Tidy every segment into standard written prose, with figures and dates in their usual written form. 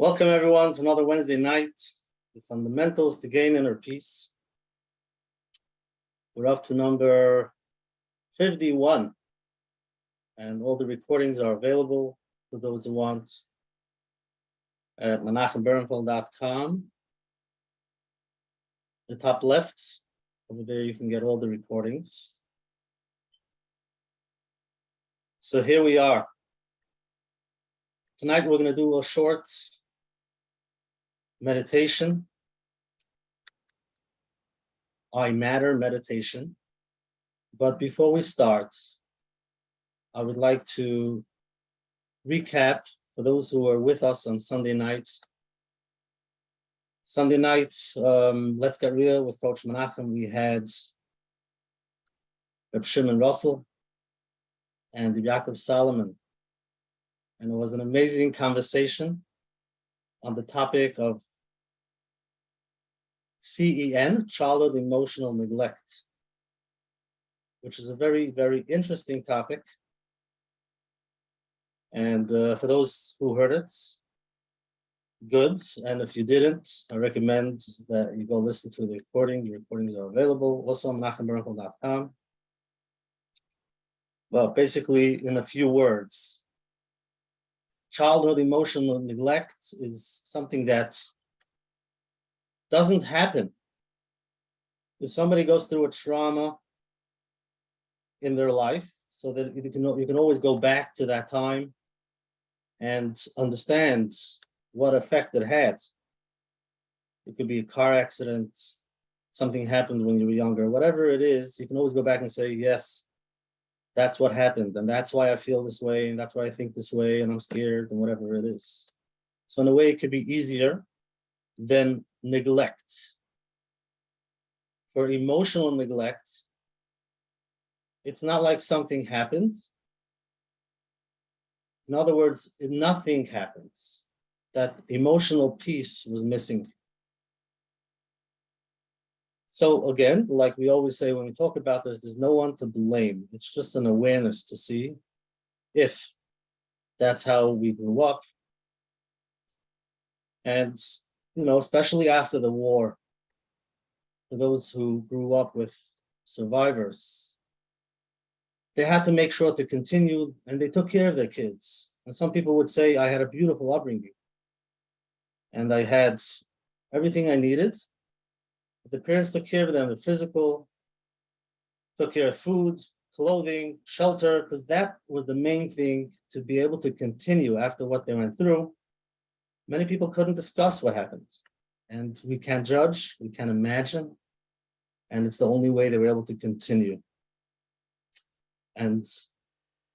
Welcome everyone to another Wednesday night, the fundamentals to gain inner peace. We're up to number 51, and all the recordings are available for those who want at menachembernfeld.com. The top left, over there you can get all the recordings. So here we are. Tonight we're going to do a short meditation, I Matter meditation. But before we start, I would like to recap for those who are with us on Sunday nights. Sunday nights, Let's Get Real with Coach Menachem. We had Reb Shimon Russell and Yaakov Solomon. And it was an amazing conversation on the topic of CEN, childhood emotional neglect, which is a very, very interesting topic. And for those who heard it, good. And if you didn't, I recommend that you go listen to the recording. The recordings are available also on menachembernfeld.com. Well, basically, in a few words, childhood emotional neglect is something that doesn't happen. If somebody goes through a trauma in their life, so that you can always go back to that time and understand what effect it had. It could be a car accident, something happened when you were younger, whatever it is, you can always go back and say, yes, that's what happened, and that's why I feel this way, and that's why I think this way, and I'm scared, and whatever it is. So in a way, it could be easier than neglect. For emotional neglect, it's not like something happened. In other words, nothing happens. That emotional piece was missing. So again, like we always say when we talk about this, there's no one to blame. It's just an awareness to see if that's how we grew up. And, especially after the war, for those who grew up with survivors, they had to make sure to continue, and they took care of their kids. And some people would say, I had a beautiful upbringing, and I had everything I needed. The parents took care of them, the physical, took care of food, clothing, shelter, because that was the main thing to be able to continue after what they went through. Many people couldn't discuss what happened, and we can't judge, we can't imagine, and it's the only way they were able to continue. And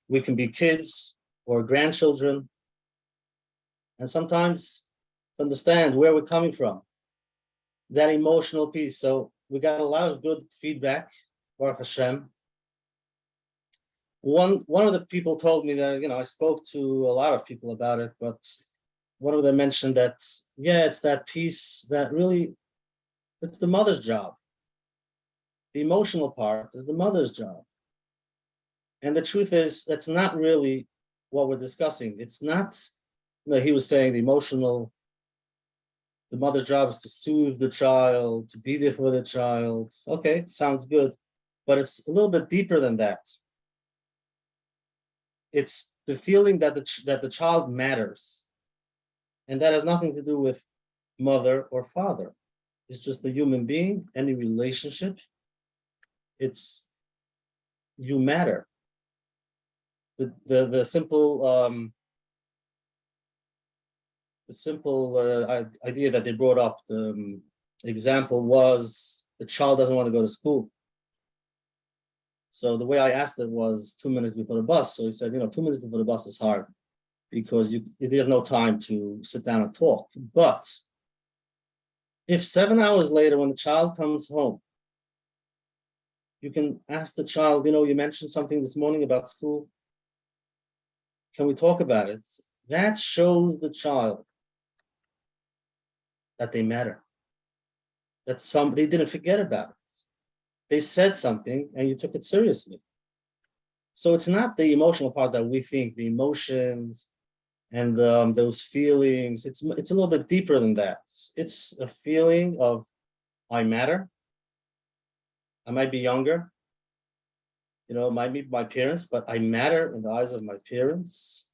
we can be kids or grandchildren, and sometimes understand where we're coming from, that emotional piece. So we got a lot of good feedback, Baruch Hashem. One of the people told me that, I spoke to a lot of people about it, but one of them mentioned that, it's that piece that really, it's the mother's job. The emotional part is the mother's job. And the truth is, that's not really what we're discussing. It's not, he was saying the mother's job is to soothe the child, to be there for the child. Okay, sounds good. But it's a little bit deeper than that. It's the feeling that the child matters. And that has nothing to do with mother or father. It's just a human being, any relationship. It's you matter. The simple idea that they brought up, the example was the child doesn't want to go to school. So the way I asked it was 2 minutes before the bus. So he said, 2 minutes before the bus is hard because you have no time to sit down and talk. But if 7 hours later, when the child comes home, you can ask the child, you mentioned something this morning about school. Can we talk about it? That shows the child that they matter, that they didn't forget about it. They said something and you took it seriously. So it's not the emotional part that we think, the emotions, And those feelings, it's a little bit deeper than that. It's a feeling of I matter. I might be younger, it might be my parents, but I matter in the eyes of my parents.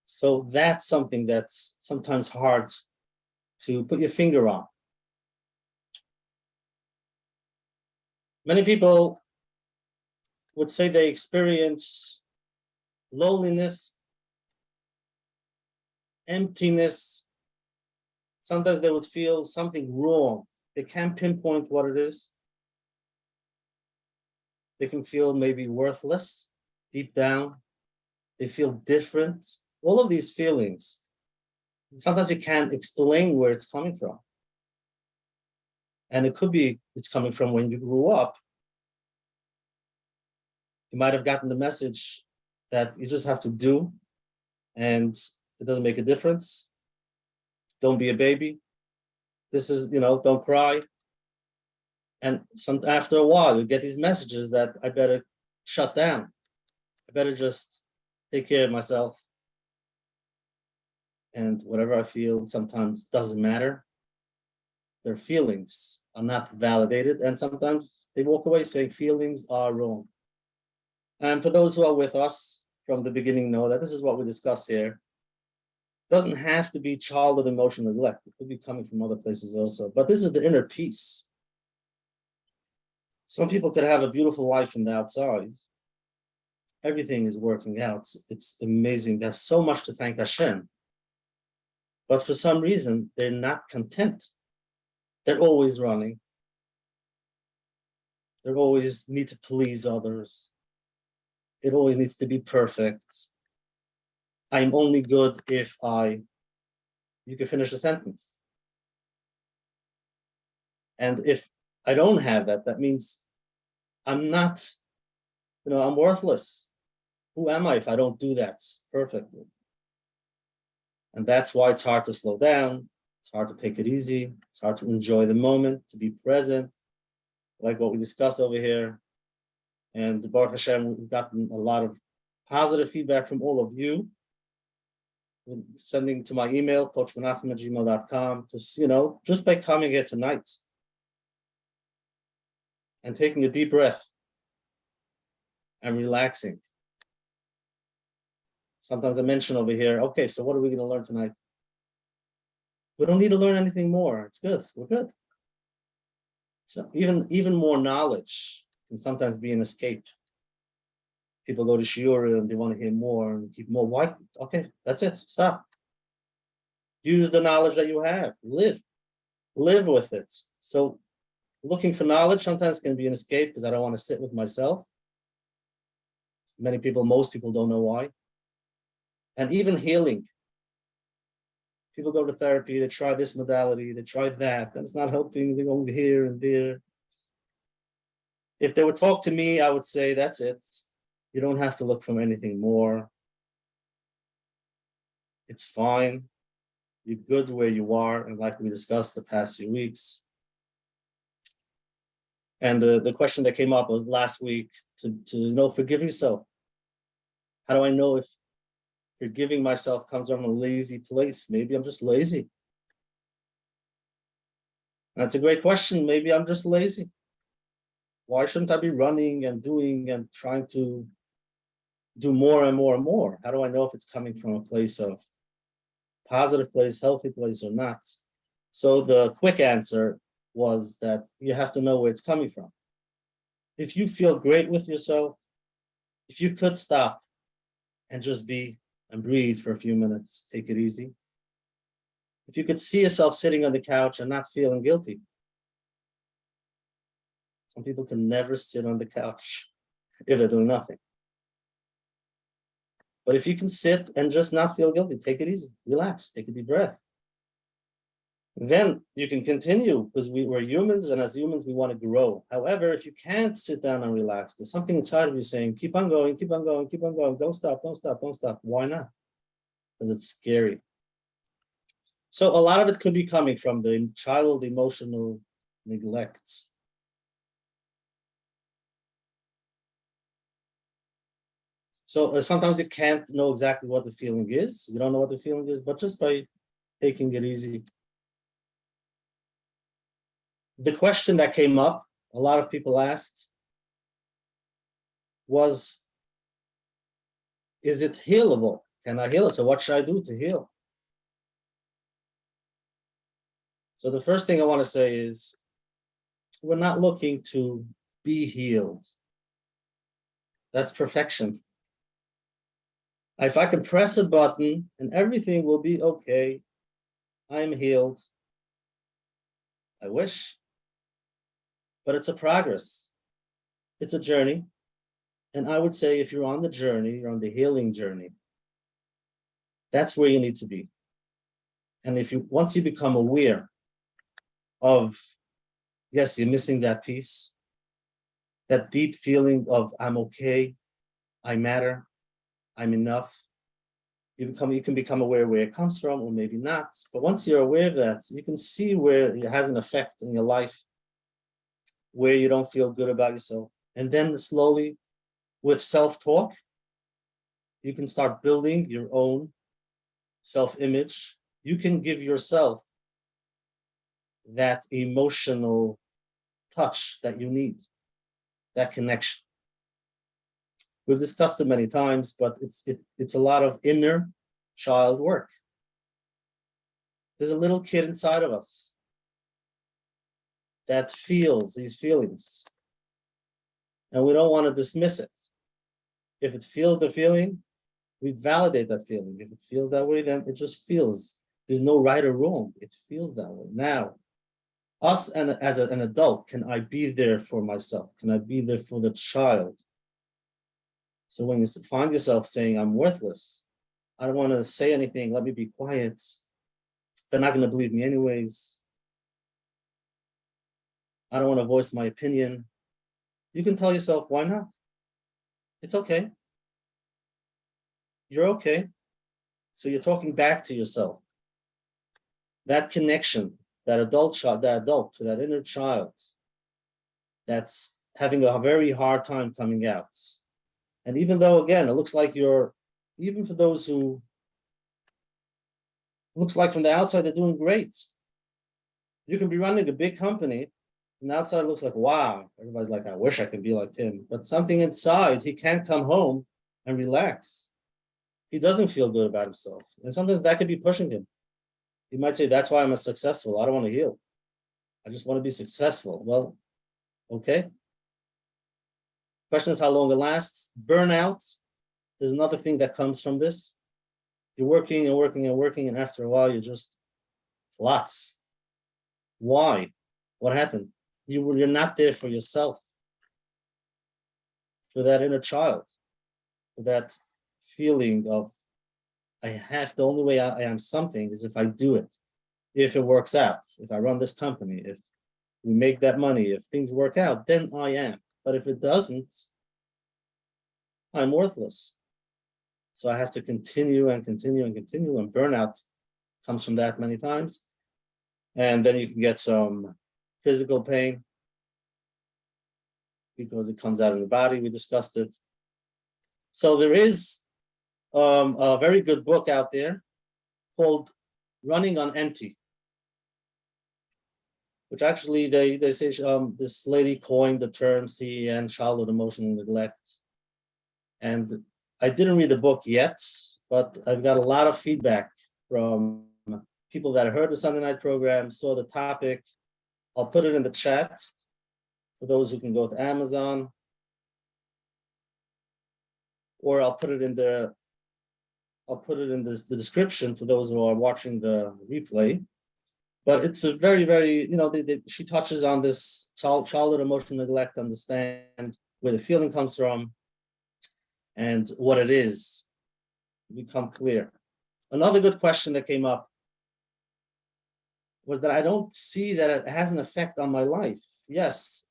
So that's something that's sometimes hard to put your finger on. Many people would say they experience loneliness, emptiness. Sometimes they would feel something wrong. They can't pinpoint what it is. They can feel maybe worthless deep down. They feel different. All of these feelings, sometimes you can't explain where it's coming from. And it could be it's coming from when you grew up. You might have gotten the message that you just have to do, and it doesn't make a difference. Don't be a baby. This is, don't cry. And after a while, you get these messages that I better shut down. I better just take care of myself. And whatever I feel sometimes doesn't matter. Their feelings are not validated. And sometimes they walk away saying feelings are wrong. And for those who are with us from the beginning, know that this is what we discuss here. It doesn't have to be childhood emotional neglect. It could be coming from other places also. But this is the inner peace. Some people could have a beautiful life from the outside. Everything is working out. It's amazing. There's so much to thank Hashem. But for some reason, they're not content. They're always running. They always need to please others. It always needs to be perfect. I'm only good if you can finish the sentence. And if I don't have that, that means I'm not, I'm worthless. Who am I if I don't do that perfectly? And that's why it's hard to slow down. It's hard to take it easy. It's hard to enjoy the moment, to be present, like what we discussed over here. And Baruch Hashem, we've gotten a lot of positive feedback from all of you. Sending to my email, coachmenachem@gmail.com, to, just by coming here tonight and taking a deep breath and relaxing. Sometimes I mention over here, okay, so what are we going to learn tonight? We don't need to learn anything more. It's good. We're good. So even more knowledge can sometimes be an escape. People go to shiur and they want to hear more and keep more. Why? Okay, that's it. Stop. Use the knowledge that you have. Live with it. So looking for knowledge sometimes can be an escape because I don't want to sit with myself. Most people don't know why. And even healing. People go to therapy, they try this modality, they try that, and it's not helping. They go here and there. If they would talk to me, I would say, that's it. You don't have to look for anything more. It's fine. You're good where you are, and like we discussed the past few weeks. And the question that came up was last week to forgive yourself. How do I know if forgiving myself comes from a lazy place? Maybe I'm just lazy. That's a great question. Maybe I'm just lazy. Why shouldn't I be running and doing and trying to do more and more and more? How do I know if it's coming from a place of positive place, healthy place or not? So the quick answer was that you have to know where it's coming from. If you feel great with yourself, if you could stop and just be and breathe for a few minutes, take it easy. If you could see yourself sitting on the couch and not feeling guilty. Some people can never sit on the couch if they're doing nothing. But if you can sit and just not feel guilty, take it easy, relax, take a deep breath. Then you can continue because we're humans, and as humans, we want to grow. However, if you can't sit down and relax, there's something inside of you saying, keep on going, keep on going, keep on going. Don't stop, don't stop, don't stop. Why not? Because it's scary. So a lot of it could be coming from the child emotional neglect. So sometimes you can't know exactly what the feeling is. You don't know what the feeling is, but just by taking it easy. The question that came up, a lot of people asked, was, is it healable? Can I heal it? So what should I do to heal? So the first thing I want to say is, we're not looking to be healed. That's perfection. If I can press a button and everything will be okay, I'm healed. I wish. But it's a progress. It's a journey. And I would say if you're on the journey, you're on the healing journey, that's where you need to be. And once you become aware of, yes, you're missing that piece, that deep feeling of I'm okay, I matter, I'm enough. You can become aware where it comes from, or maybe not. But once you're aware of that, you can see where it has an effect in your life, where you don't feel good about yourself. And then slowly, with self-talk, you can start building your own self-image. You can give yourself that emotional touch that you need, that connection. We've discussed it many times, but it's a lot of inner child work. There's a little kid inside of us that feels these feelings, and we don't want to dismiss it. If it feels the feeling, we validate that feeling. If it feels that way, then it just feels. There's no right or wrong. It feels that way. Now, us and as an adult, can I be there for myself? Can I be there for the child? So when you find yourself saying, I'm worthless, I don't want to say anything, let me be quiet, they're not going to believe me anyways, I don't want to voice my opinion, you can tell yourself, why not? It's okay. You're okay. So you're talking back to yourself. That connection, that adult to that inner child, that's having a very hard time coming out. And even though, again, it looks like even for those who, looks like from the outside, they're doing great. You can be running a big company, and the outside looks like, wow, everybody's like, I wish I could be like him. But something inside, he can't come home and relax. He doesn't feel good about himself. And sometimes that could be pushing him. He might say, that's why I'm successful. I don't want to heal. I just want to be successful. Well, okay. Question is how long it lasts. Burnout is another thing that comes from this. You're working and working and working, and after a while, you're just lots. Why? What happened? You're not there for yourself, for that inner child, for that feeling of the only way I am something is if I do it, if it works out, if I run this company, if we make that money, if things work out, then I am. But if it doesn't, I'm worthless. So I have to continue and continue and continue, and burnout comes from that many times. And then you can get some physical pain because it comes out of the body. We discussed it. So there is a very good book out there called Running on Empty, which actually they say this lady coined the term CEN, childhood emotional neglect. And I didn't read the book yet, but I've got a lot of feedback from people that heard the Sunday night program, saw the topic. I'll put it in the chat for those who can go to Amazon, or I'll put it in the description for those who are watching the replay. But it's a very, very, she touches on this childhood emotional neglect, understand where the feeling comes from and what it is, become clear. Another good question that came up was that I don't see that it has an effect on my life. Yes,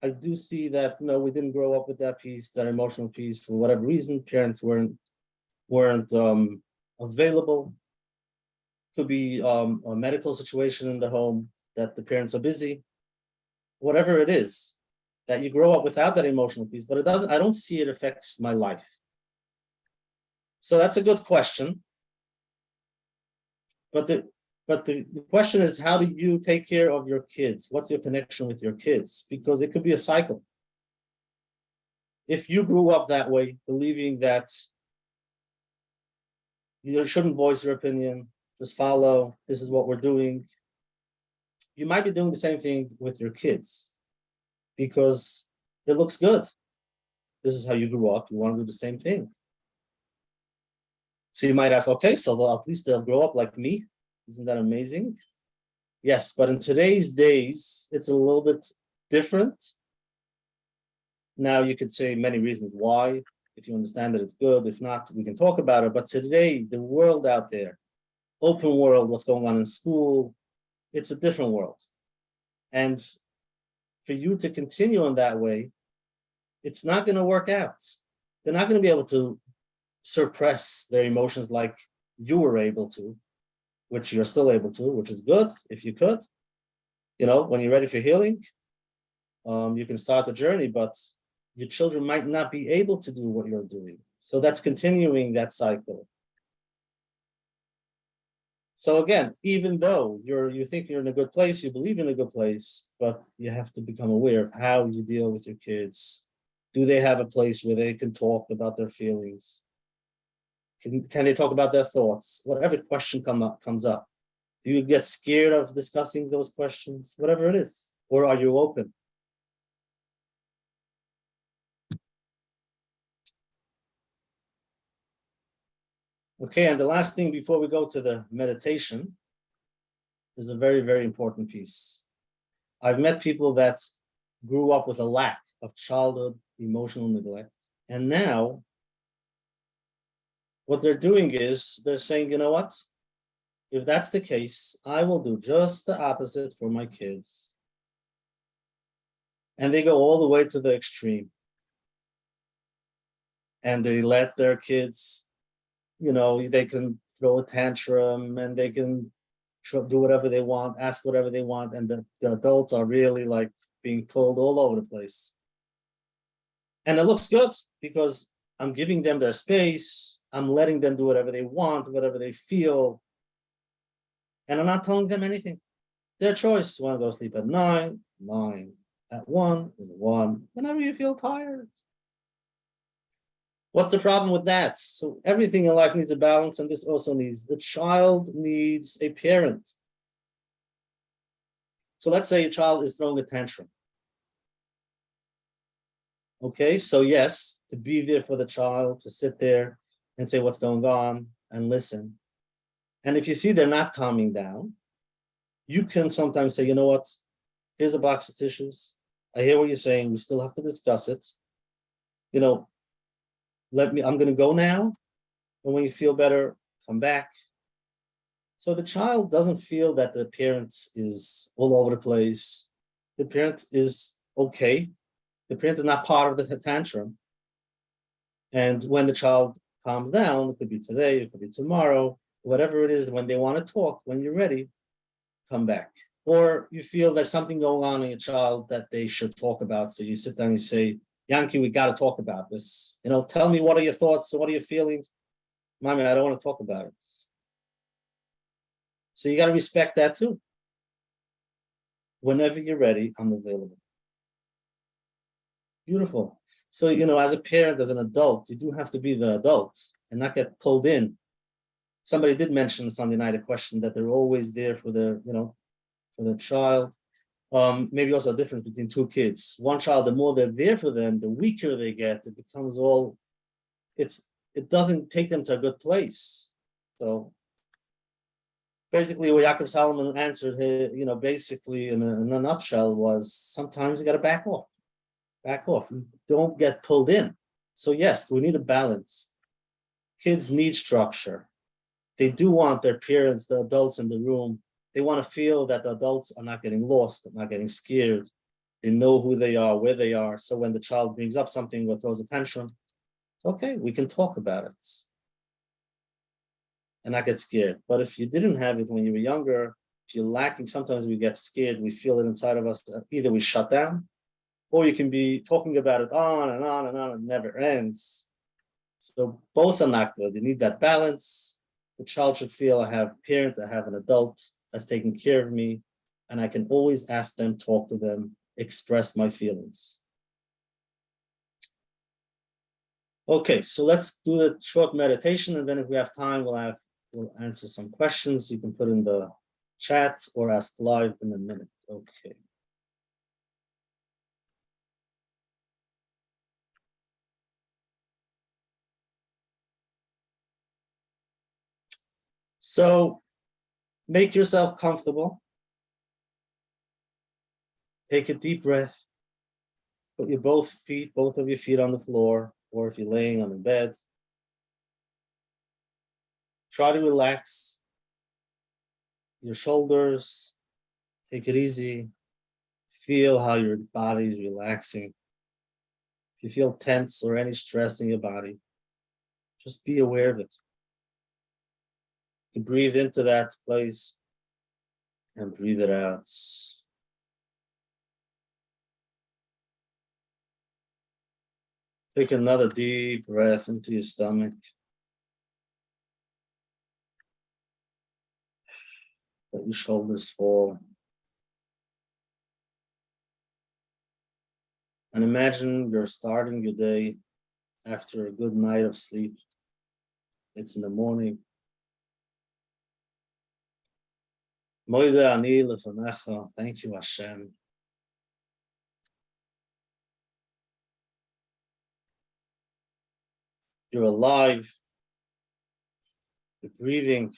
I do see that, we didn't grow up with that piece, that emotional piece, for whatever reason, parents weren't available. Could be a medical situation in the home, that the parents are busy, whatever it is, that you grow up without that emotional piece, but I don't see it affects my life. So that's a good question. But the question is, how do you take care of your kids? What's your connection with your kids? Because it could be a cycle. If you grew up that way, believing that you shouldn't voice your opinion, just follow, this is what we're doing, you might be doing the same thing with your kids because it looks good. This is how you grew up. You want to do the same thing. So you might ask, okay, so at least they'll grow up like me. Isn't that amazing? Yes, but in today's days, it's a little bit different. Now you could say many reasons why. If you understand that it's good, if not, we can talk about it. But today, the world out there, open world, what's going on in school, it's a different world. And for you to continue in that way, it's not going to work out. They're not going to be able to suppress their emotions like you were able to, which you're still able to, which is good if you could. You know, when you're ready for healing, you can start the journey, but your children might not be able to do what you're doing. So that's continuing that cycle. So again, even though you think you're in a good place, you believe in a good place, but you have to become aware of how you deal with your kids. Do they have a place where they can talk about their feelings? Can they talk about their thoughts? Whatever question comes up. Do you get scared of discussing those questions? Whatever it is. Or are you open? Okay, and the last thing before we go to the meditation is a very, very important piece. I've met people that grew up with a lack of childhood emotional neglect. And now what they're doing is they're saying, you know what? If that's the case, I will do just the opposite for my kids. And they go all the way to the extreme. And they let their kids, you know, they can throw a tantrum and they can do whatever they want, ask whatever they want. And the adults are really like being pulled all over the place. And it looks good because I'm giving them their space. I'm letting them do whatever they want, whatever they feel. And I'm not telling them anything. Their choice. You want to go sleep at 9, 9. At 1, 1. Whenever you feel tired. What's the problem with that? So everything in life needs a balance, and this also needs, the child needs a parent. So let's say a child is throwing a tantrum. Okay, so yes, to be there for the child, to sit there and say what's going on and listen. And if you see they're not calming down, you can sometimes say, you know what, here's a box of tissues. I hear what you're saying. We still have to discuss it. You know, I'm going to go now. And when you feel better, come back. So the child doesn't feel that the parent is all over the place. The parent is okay. The parent is not part of the tantrum. And when the child calms down, it could be today, it could be tomorrow, whatever it is, when they want to talk, when you're ready, come back. Or you feel there's something going on in your child that they should talk about. So you sit down and you say, Yankee, we got to talk about this. You know, tell me, what are your thoughts? What are your feelings? Mommy, I don't want to talk about it. So you got to respect that too. Whenever you're ready, I'm available. Beautiful. So, you know, as a parent, as an adult, you do have to be the adult and not get pulled in. Somebody did mention Sunday night a question that they're always there for their, you know, for their child. Maybe also a difference between two kids. One child, the more they're there for them, the weaker they get. It becomes all, it doesn't take them to a good place. So basically what Yaakov Solomon answered here, you know, basically in a nutshell was sometimes you got to back off. Back off. Don't get pulled in. So yes, we need a balance. Kids need structure. They do want their parents, the adults in the room, they want to feel that the adults are not getting lost, not getting scared. They know who they are, where they are. So when the child brings up something or throws a tantrum, okay, we can talk about it and not get scared. But if you didn't have it when you were younger, if you're lacking, sometimes we get scared. We feel it inside of us. Either we shut down, or you can be talking about it on and on and on, and it never ends. So both are not good. You need that balance. The child should feel I have a parent, I have an adult that's taking care of me, and I can always ask them, talk to them, express my feelings. Okay, so let's do the short meditation, and then if we have time, we'll answer some questions. You can put in the chat or ask live in a minute. Okay. So make yourself comfortable. Take a deep breath. Put both of your feet on the floor, or if you're laying on the bed. Try to relax your shoulders. Take it easy. Feel how your body is relaxing. If you feel tense or any stress in your body, just be aware of it. You breathe into that place and breathe it out. Take another deep breath into your stomach. Let your shoulders fall. And imagine you're starting your day after a good night of sleep. It's in the morning. Moida ani lefanecha. Thank you, Hashem. You're alive. You're breathing.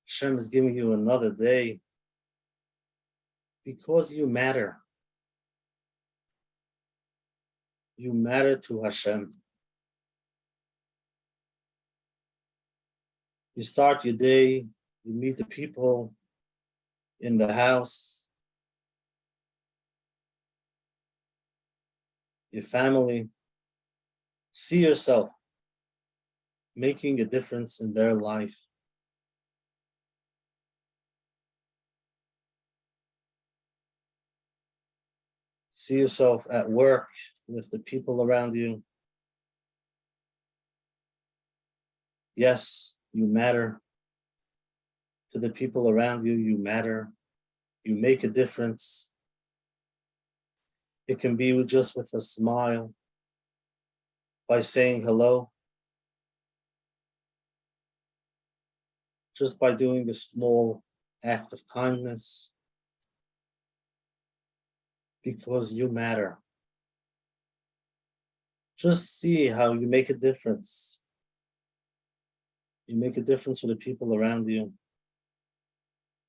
Hashem is giving you another day because you matter. You matter to Hashem. You start your day, you meet the people in the house, your family. See yourself making a difference in their life. See yourself at work with the people around you. Yes, you matter. To the people around you, you matter. You make a difference. It can be just with a smile, by saying hello, just by doing a small act of kindness, because you matter. Just see how you make a difference. You make a difference for the people around you.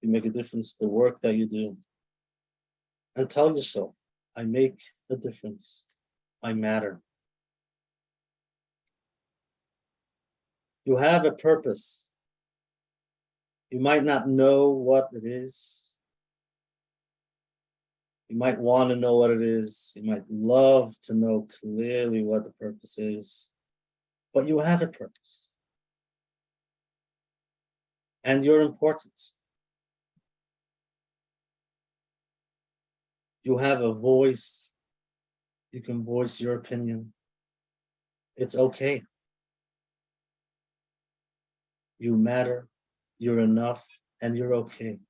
You make a difference the work that you do. And tell yourself, I make a difference. I matter. You have a purpose. You might not know what it is. You might want to know what it is. You might love to know clearly what the purpose is. But you have a purpose. And you're important. You have a voice. You can voice your opinion. It's okay. You matter. You're enough. And you're okay.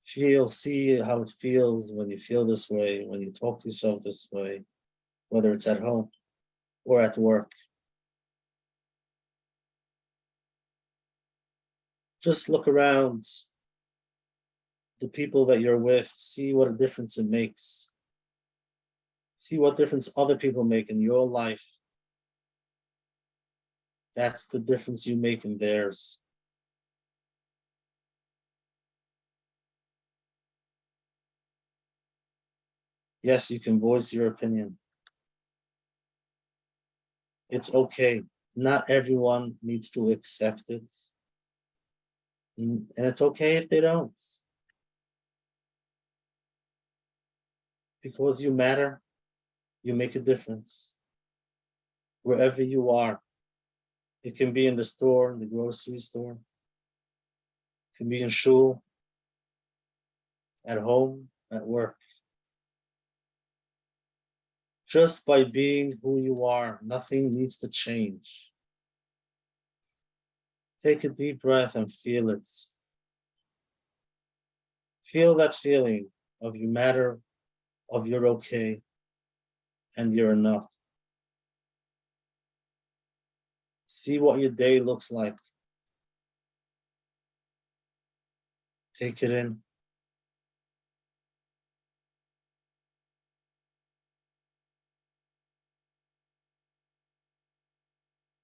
See how it feels when you feel this way, when you talk to yourself this way, whether it's at home or at work. Just look around the people that you're with, see what a difference it makes. See what difference other people make in your life. That's the difference you make in theirs. Yes, you can voice your opinion. It's okay. Not everyone needs to accept it. And it's okay if they don't. Because you matter, you make a difference. Wherever you are. It can be in the store, in the grocery store. It can be in shul, at home, at work. Just by being who you are, nothing needs to change. Take a deep breath and feel it. Feel that feeling of you matter, of you're okay, and you're enough. See what your day looks like. Take it in.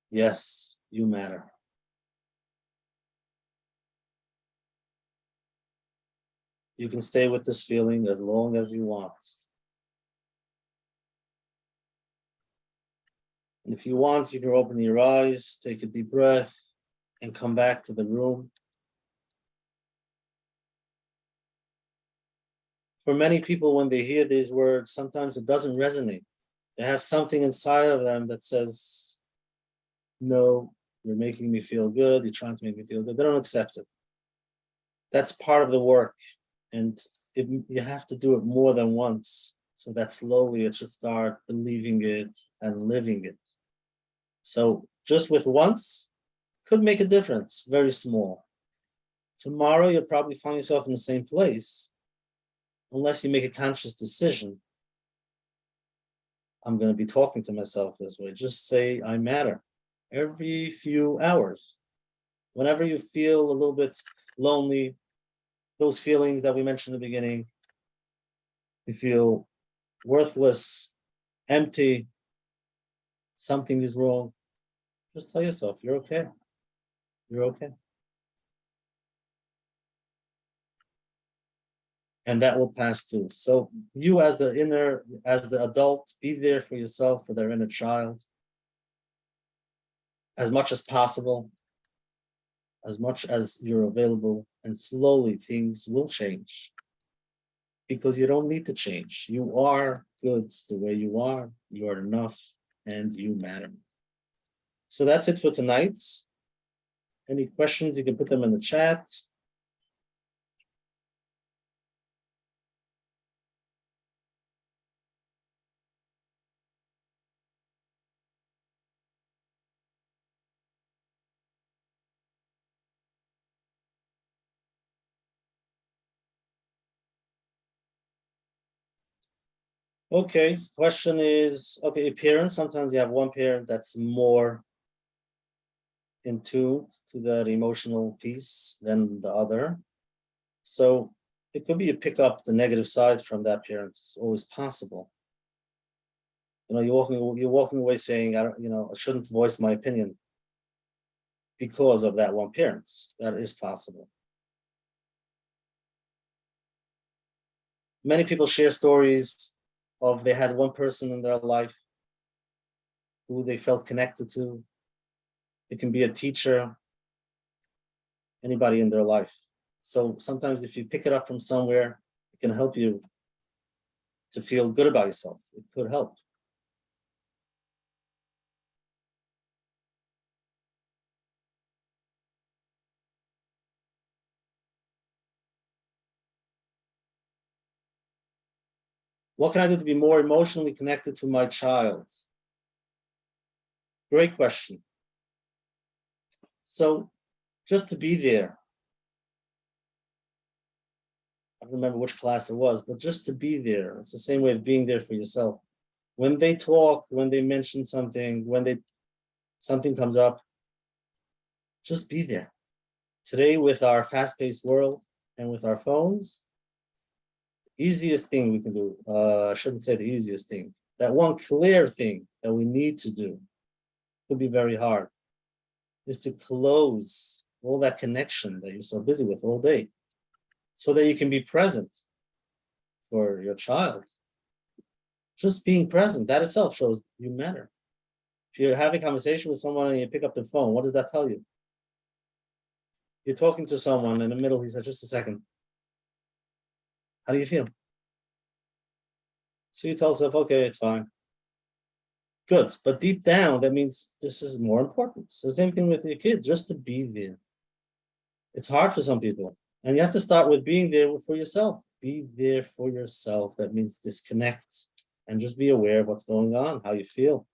Yes, you matter. You can stay with this feeling as long as you want. And if you want, you can open your eyes, take a deep breath, and come back to the room. For many people, when they hear these words, sometimes it doesn't resonate. They have something inside of them that says, no, you're making me feel good. You're trying to make me feel good. They don't accept it. That's part of the work. And you have to do it more than once so that slowly it should start believing it and living it. So just with once could make a difference, very small. Tomorrow, you'll probably find yourself in the same place unless you make a conscious decision. I'm going to be talking to myself this way. Just say, I matter every few hours. Whenever you feel a little bit lonely, those feelings that we mentioned in the beginning, you feel worthless, empty, something is wrong, just tell yourself, you're okay. You're okay. And that will pass too. So you as the adult, be there for yourself, for their inner child, as much as possible, as much as you're available, and slowly things will change. Because you don't need to change. You are good the way you are enough, and you matter. So that's it for tonight. Any questions, you can put them in the chat. Okay, question is, okay, parents, sometimes you have one parent that's more in tune to that emotional piece than the other. So it could be you pick up the negative side from that parent. It's always possible. You know, you're walking away saying, I shouldn't voice my opinion because of that one parent. That is possible. Many people share stories of they had one person in their life who they felt connected to. It can be a teacher, anybody in their life. So sometimes if you pick it up from somewhere, it can help you to feel good about yourself. It could help. What can I do to be more emotionally connected to my child? Great question. So just to be there. I don't remember which class it was, but just to be there. It's the same way of being there for yourself. When they talk, when they mention something, something comes up, just be there. Today, with our fast-paced world and with our phones, easiest thing we can do, I shouldn't say the easiest thing, that one clear thing that we need to do, could be very hard, is to close all that connection that you're so busy with all day so that you can be present for your child. Just being present, that itself shows you matter. If you're having a conversation with someone and you pick up the phone, what does that tell you? You're talking to someone in the middle, he said, just a second. How do you feel? So you tell yourself, okay, it's fine. Good, but deep down, that means this is more important. So the same thing with your kids, just to be there. It's hard for some people. And you have to start with being there for yourself. Be there for yourself. That means disconnect and just be aware of what's going on, how you feel.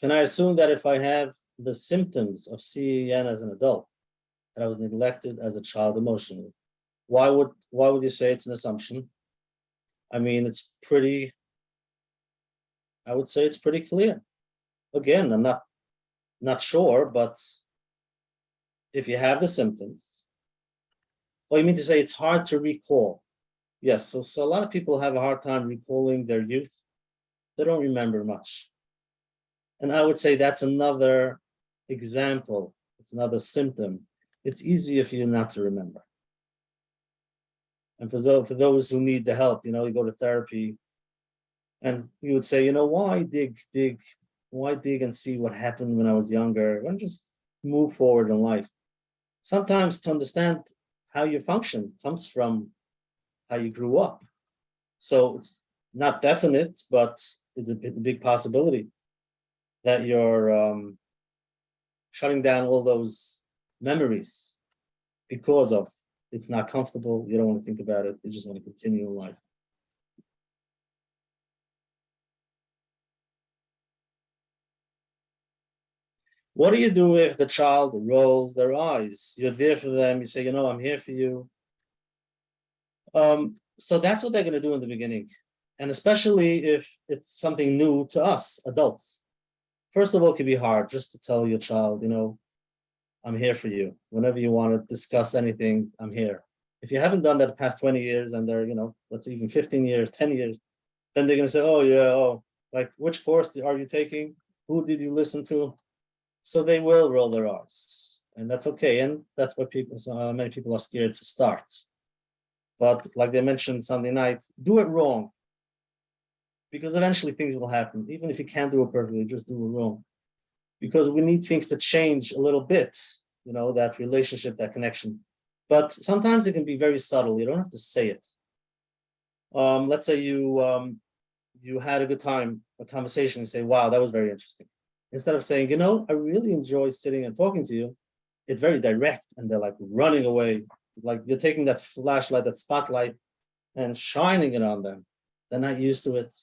Can I assume that if I have the symptoms of CEN as an adult, that I was neglected as a child emotionally? Why would you say it's an assumption? I mean, I would say it's pretty clear. Again, I'm not sure, but if you have the symptoms, well, you mean to say it's hard to recall? Yes, so a lot of people have a hard time recalling their youth. They don't remember much. And I would say that's another example. It's another symptom. It's easier for you not to remember. And for those who need the help, you go to therapy, and you would say, why dig and see what happened when I was younger? Why don't just move forward in life? Sometimes to understand how you function comes from how you grew up. So it's not definite, but it's a big possibility that you're shutting down all those memories because of it's not comfortable. You don't want to think about it. You just want to continue in life. What do you do if the child rolls their eyes? You're there for them. You say, I'm here for you. So that's what they're going to do in the beginning. And especially if it's something new to us, adults. First of all, it can be hard just to tell your child, I'm here for you. Whenever you want to discuss anything, I'm here. If you haven't done that the past 20 years and they're, let's even 15 years, 10 years, then they're going to say, oh, yeah, like which course are you taking? Who did you listen to? So they will roll their eyes. And that's okay. And that's what many people are scared to start. But like they mentioned Sunday night, do it wrong. Because eventually things will happen. Even if you can't do it perfectly, just do it wrong. Because we need things to change a little bit, that relationship, that connection. But sometimes it can be very subtle. You don't have to say it. Let's say you had a good time, a conversation, you say, wow, that was very interesting. Instead of saying, I really enjoy sitting and talking to you, it's very direct and they're like running away. Like you're taking that flashlight, that spotlight, and shining it on them. They're not used to it.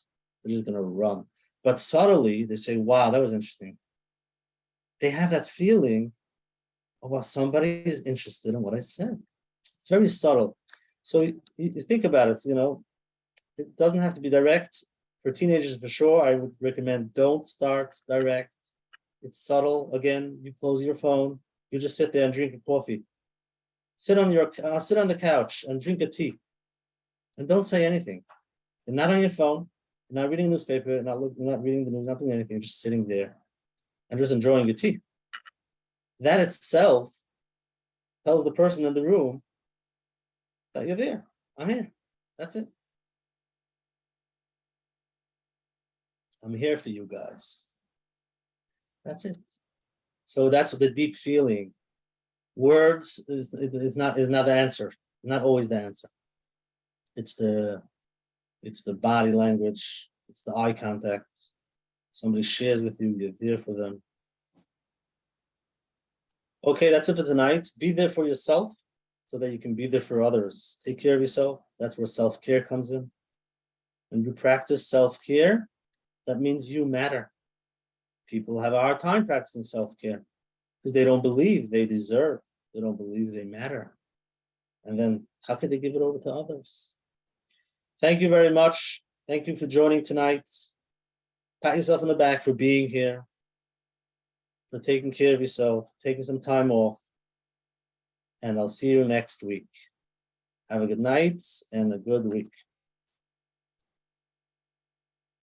They're just going to run. But subtly, they say, wow, that was interesting. They have that feeling of, well, somebody is interested in what I said. It's very subtle. So you think about it, it doesn't have to be direct. For teenagers, for sure, I would recommend don't start direct. It's subtle. Again, you close your phone. You just sit there and drink a coffee. Sit on the couch and drink a tea. And don't say anything. You're not on your phone. You're not reading a newspaper. You're not reading the news. Not doing anything. You're just sitting there and just enjoying your tea. That itself tells the person in the room that you're there. I'm here. That's it. I'm here for you guys. That's it. So that's the deep feeling. Words is not the answer. Not always the answer. It's the body language. It's the eye contact. Somebody shares with you. You're there for them. Okay, that's it for tonight. Be there for yourself so that you can be there for others. Take care of yourself. That's where self-care comes in. When you practice self-care, that means you matter. People have a hard time practicing self-care because they don't believe they deserve. They don't believe they matter. And then how could they give it over to others? Thank you very much. Thank you for joining tonight. Pat yourself on the back for being here, for taking care of yourself, taking some time off. And I'll see you next week. Have a good night and a good week.